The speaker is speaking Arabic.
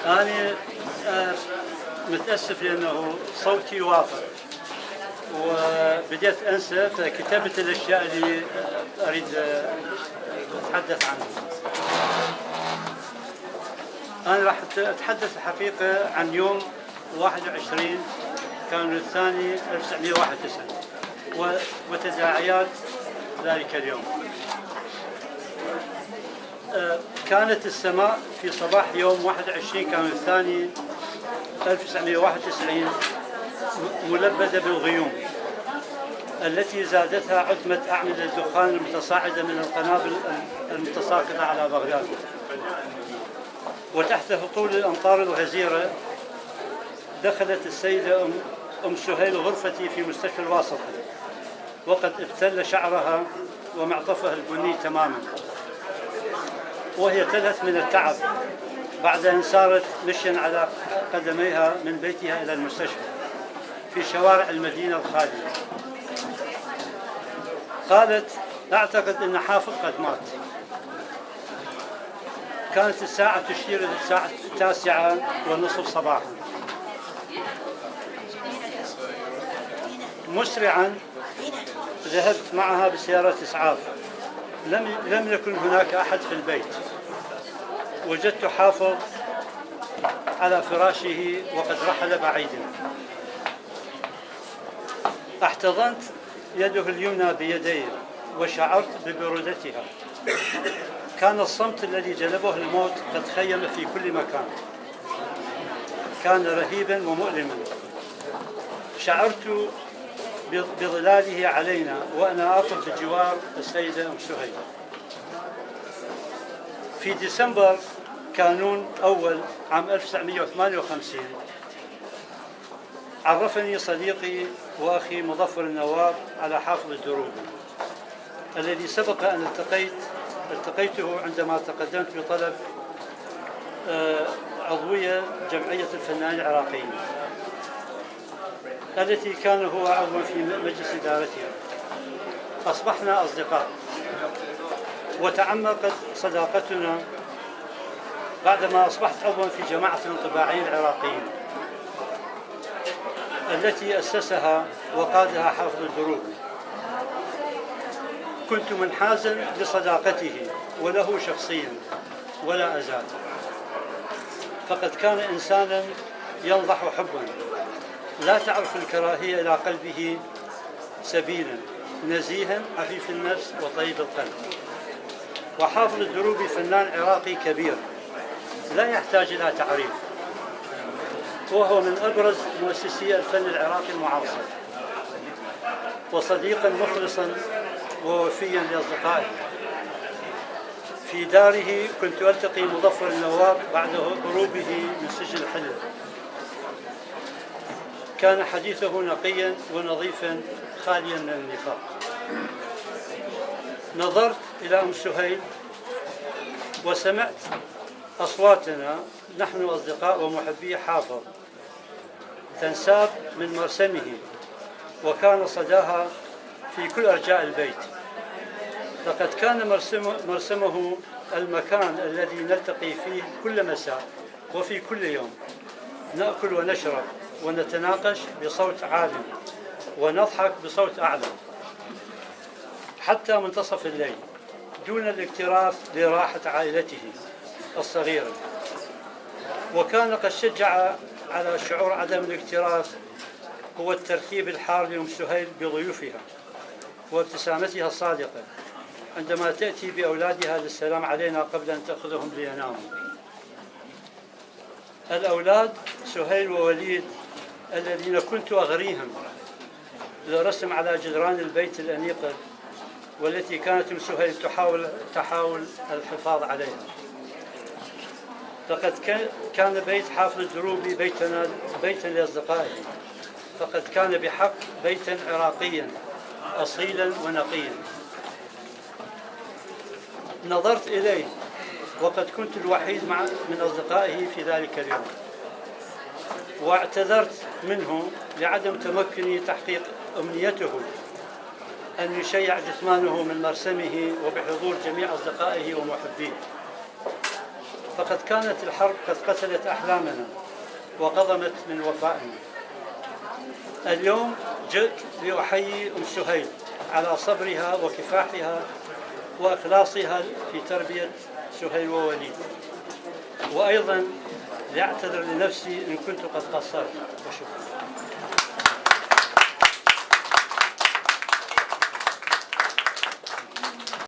أنا متأسف لأنه صوتي واقع وبديت أنسى، فكتبت الأشياء اللي أريد أتحدث عنها. أنا راح أتحدث الحقيقة عن يوم 21 كانون الثاني 1991 وتداعيات ذلك اليوم. كانت السماء في صباح يوم 21 كانون الثاني 1991 ملبدة بالغيوم التي زادتها عتمة أعمدة الدخان المتصاعدة من القنابل المتساقطة على بغداد. وتحت هطول الأمطار الغزيرة دخلت السيدة أم سهيل غرفتي في مستشفى الواسطة، وقد ابتل شعرها ومعطفها البني تماما، وهي تلهث من التعب بعد أن سارت مشيا على قدميها من بيتها إلى المستشفى في شوارع المدينة الخالية. قالت: أعتقد أن حافظ قد مات. كانت الساعة تشير إلى الساعة 9:30 صباحا. مسرعا ذهبت معها بسيارة إسعاف. لم يكن هناك أحد في البيت. وجدت حافظ على فراشه وقد رحل بعيدا. احتضنت يده اليمنى بيدي وشعرت ببرودتها. كان الصمت الذي جلبه الموت قد خيم في كل مكان. كان رهيبا ومؤلما. شعرت بظلاله علينا وأنا أقف بجوار السيدة أم سهيل. في ديسمبر كانون أول عام 1958 عرفني صديقي وأخي مظفر النواب على حافظ الدروبي الذي سبق أن التقيته عندما تقدمت بطلب عضوية جمعية الفنانين العراقيين التي كان هو عضوا في مجلس إدارتها. أصبحنا أصدقاء وتعمقت صداقتنا بعدما أصبحت عضوا في جماعة الانطباعيين العراقيين التي أسسها وقادها حافظ الدروبي. كنت منحازا لصداقته وله شخصيا ولا أزال، فقد كان إنسانا ينضح حبا لا تعرف الكراهية إلى قلبه سبيلا، نزيها عفيف النفس وطيب القلب. وحافظ الدروبي فنان عراقي كبير لا يحتاج إلى تعريف، وهو من أبرز مؤسسي الفن العراقي المعاصر، وصديقا مخلصا ووفيا لأصدقائه. في داره كنت ألتقي مظفر النواب بعد هروبه من سجن الحلة. كان حديثه نقيا ونظيفا خاليا من النفاق. نظرت إلى أم سهيل وسمعت أصواتنا نحن أصدقاء ومحبي حافظ تنساب من مرسمه، وكان صداها في كل أرجاء البيت. لقد كان مرسمه المكان الذي نلتقي فيه كل مساء وفي كل يوم، نأكل ونشرب ونتناقش بصوت عالي ونضحك بصوت أعلى حتى منتصف الليل دون الاكتراث لراحة عائلته الصغيرة. وكان قد شجع على شعور عدم الاكتراث هو الترحيب الحار لأم سهيل بضيوفها وابتسامتها الصادقة عندما تأتي بأولادها للسلام علينا قبل أن تأخذهم ليناموا. الأولاد سهيل ووليد الذين كنت أغريهم للرسم على جدران البيت الأنيقة والتي كانت أم سهيل تحاول الحفاظ عليها. لقد كان بيت حافظ الدروبي بيتا لأصدقائه، فقد كان بحق بيتا عراقيا أصيلا ونقيا. نظرت إليه وقد كنت الوحيد من أصدقائه في ذلك اليوم، واعتذرت منه لعدم تمكني تحقيق أمنيته أن يشيع جثمانه من مرسمه وبحضور جميع أصدقائه ومحبيه. فقد كانت الحرب قد قتلت أحلامنا وقضمت من وفائنا. اليوم جئت لأحيي أم سهيل على صبرها وكفاحها وإخلاصها في تربية سهيل ووليد، وأيضا لأعتذر لنفسي إن كنت قد قصرت. وشكرا.